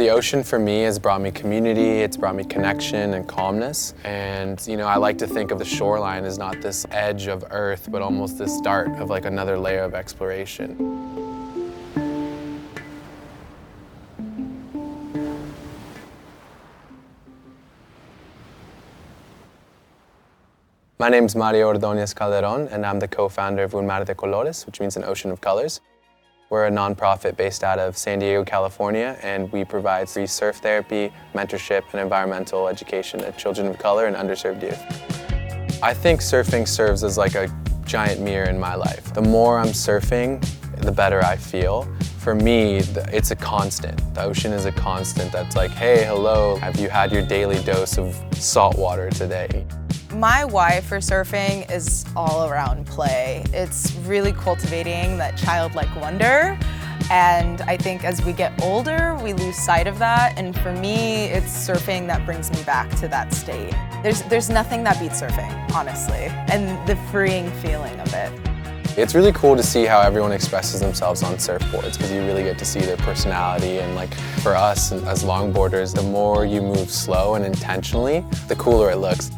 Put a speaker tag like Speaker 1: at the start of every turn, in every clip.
Speaker 1: The ocean for me has brought me community, it's brought me connection and calmness. And I like to think of the shoreline as not this edge of earth, but almost this start of like another layer of exploration. My name is Ordoñez-Calderón, and I'm the co-founder of Un Mar de Colores, which means an ocean of colors. We're a nonprofit based out of San Diego, California, and we provide free surf therapy, mentorship, and environmental education to children of color and underserved youth. I think surfing serves as like a giant mirror in my life. The more I'm surfing, the better I feel. For me, it's a constant. The ocean is a constant that's like, hey, hello, have you had your daily dose of salt water today?
Speaker 2: My why for surfing is all around play. It's really cultivating that childlike wonder, and I think as we get older, we lose sight of that, and for me, it's surfing that brings me back to that state. There's nothing that beats surfing, honestly, and the freeing feeling of it.
Speaker 1: It's really cool to see how everyone expresses themselves on surfboards, because you really get to see their personality, and like for us as longboarders, the more you move slow and intentionally, the cooler it looks.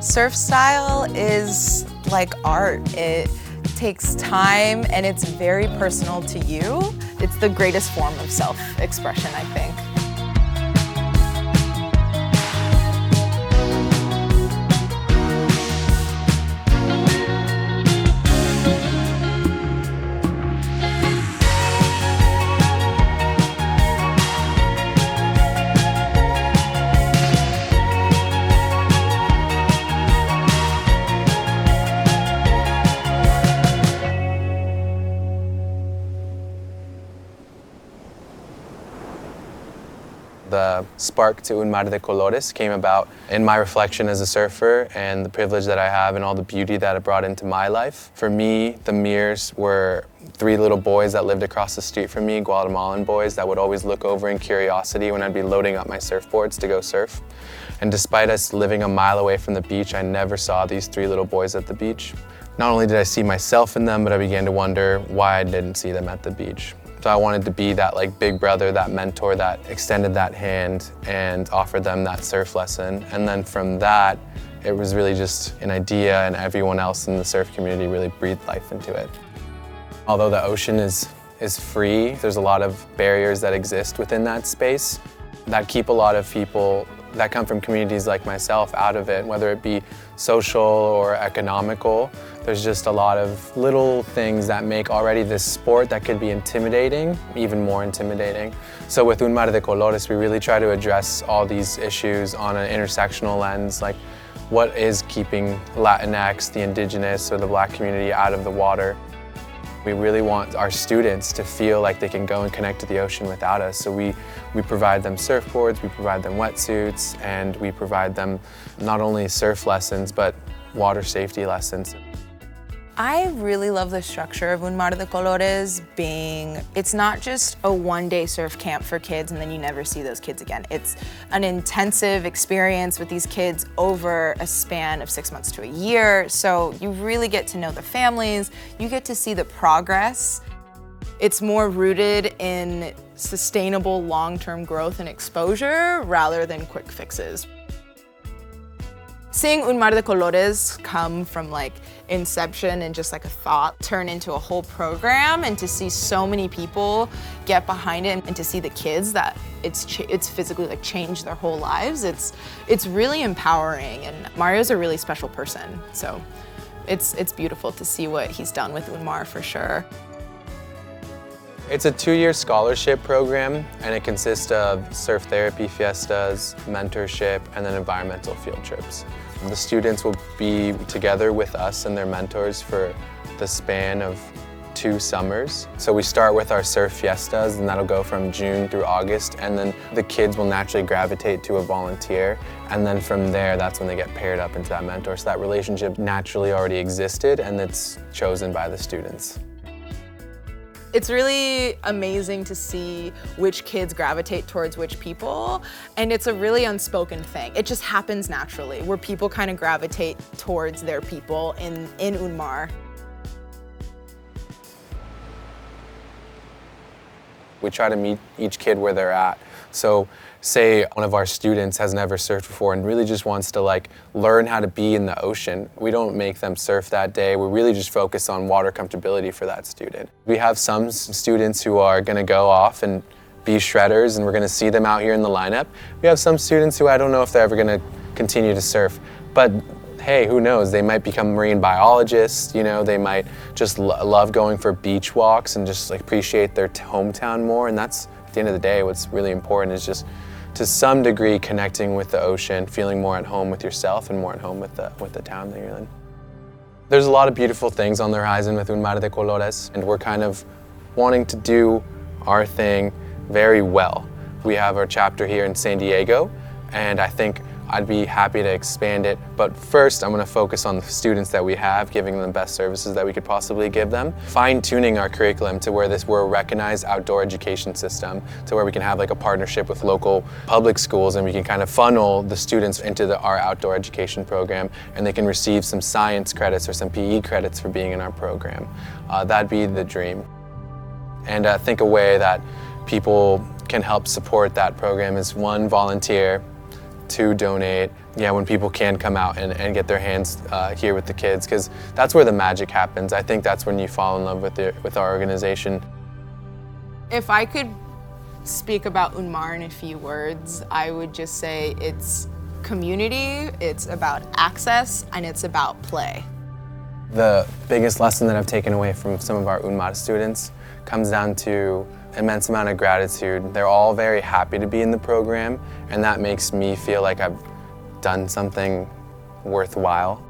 Speaker 2: Surf style is like art. It takes time and it's very personal to you. It's the greatest form of self-expression, I think.
Speaker 1: The spark to Un Mar de Colores came about in my reflection as a surfer and the privilege that I have and all the beauty that it brought into my life. For me, the mirrors were 3 little boys that lived across the street from me, Guatemalan boys, that would always look over in curiosity when I'd be loading up my surfboards to go surf. And despite us living a mile away from the beach, I never saw these 3 little boys at the beach. Not only did I see myself in them, but I began to wonder why I didn't see them at the beach. So I wanted to be that like big brother, that mentor that extended that hand and offered them that surf lesson. And then from that, it was really just an idea, and everyone else in the surf community really breathed life into it. Although the ocean is free, there's a lot of barriers that exist within that space that keep a lot of people that come from communities like myself out of it, whether it be social or economical. There's just a lot of little things that make already this sport that could be intimidating, even more intimidating. So with Un Mar de Colores, we really try to address all these issues on an intersectional lens, like what is keeping Latinx, the indigenous, or the Black community out of the water. We really want our students to feel like they can go and connect to the ocean without us. So we provide them surfboards, we provide them wetsuits, and we provide them not only surf lessons, but water safety lessons.
Speaker 2: I really love the structure of Un Mar de Colores being, it's not just a one-day surf camp for kids and then you never see those kids again. It's an intensive experience with these kids over a span of 6 months to a year. So you really get to know the families, you get to see the progress. It's more rooted in sustainable long-term growth and exposure rather than quick fixes. Seeing Un Mar de Colores come from like inception and just like a thought turn into a whole program, and to see so many people get behind it and to see the kids that it's physically like changed their whole lives, it's really empowering, and Mario's a really special person. So it's beautiful to see what he's done with Un Mar for sure.
Speaker 1: It's a 2-year scholarship program, and it consists of surf therapy fiestas, mentorship, and then environmental field trips. The students will be together with us and their mentors for the span of 2 summers. So we start with our surf fiestas, and that'll go from June through August, and then the kids will naturally gravitate to a volunteer, and then from there, that's when they get paired up into that mentor. So that relationship naturally already existed, and it's chosen by the students.
Speaker 2: It's really amazing to see which kids gravitate towards which people, and it's a really unspoken thing. It just happens naturally, where people kind of gravitate towards their people in Un Mar.
Speaker 1: We try to meet each kid where they're at. So say one of our students has never surfed before and really just wants to like learn how to be in the ocean. We don't make them surf that day. We really just focus on water comfortability for that student. We have some students who are going to go off and be shredders, and we're going to see them out here in the lineup. We have some students who I don't know if they're ever going to continue to surf, but hey, who knows? They might become marine biologists, you know, they might just love going for beach walks and just like appreciate their hometown more. And that's, at the end of the day, what's really important is just to some degree connecting with the ocean, feeling more at home with yourself and more at home with the town that you're in. There's a lot of beautiful things on the horizon with Un Mar de Colores, and we're kind of wanting to do our thing very well. We have our chapter here in San Diego, and I think I'd be happy to expand it, but first I'm going to focus on the students that we have, giving them the best services that we could possibly give them, fine-tuning our curriculum to where we're a recognized outdoor education system, to where we can have like a partnership with local public schools, and we can kind of funnel the students into our outdoor education program, and they can receive some science credits or some PE credits for being in our program. That'd be the dream. And I think a way that people can help support that program is 1, volunteer, 2, donate. Yeah, when people can come out and get their hands here with the kids, because that's where the magic happens. I think that's when you fall in love with our organization.
Speaker 2: If I could speak about Un Mar in a few words, I would just say it's community, it's about access, and it's about play.
Speaker 1: The biggest lesson that I've taken away from some of our Un Mar students comes down to immense amount of gratitude. They're all very happy to be in the program, and that makes me feel like I've done something worthwhile.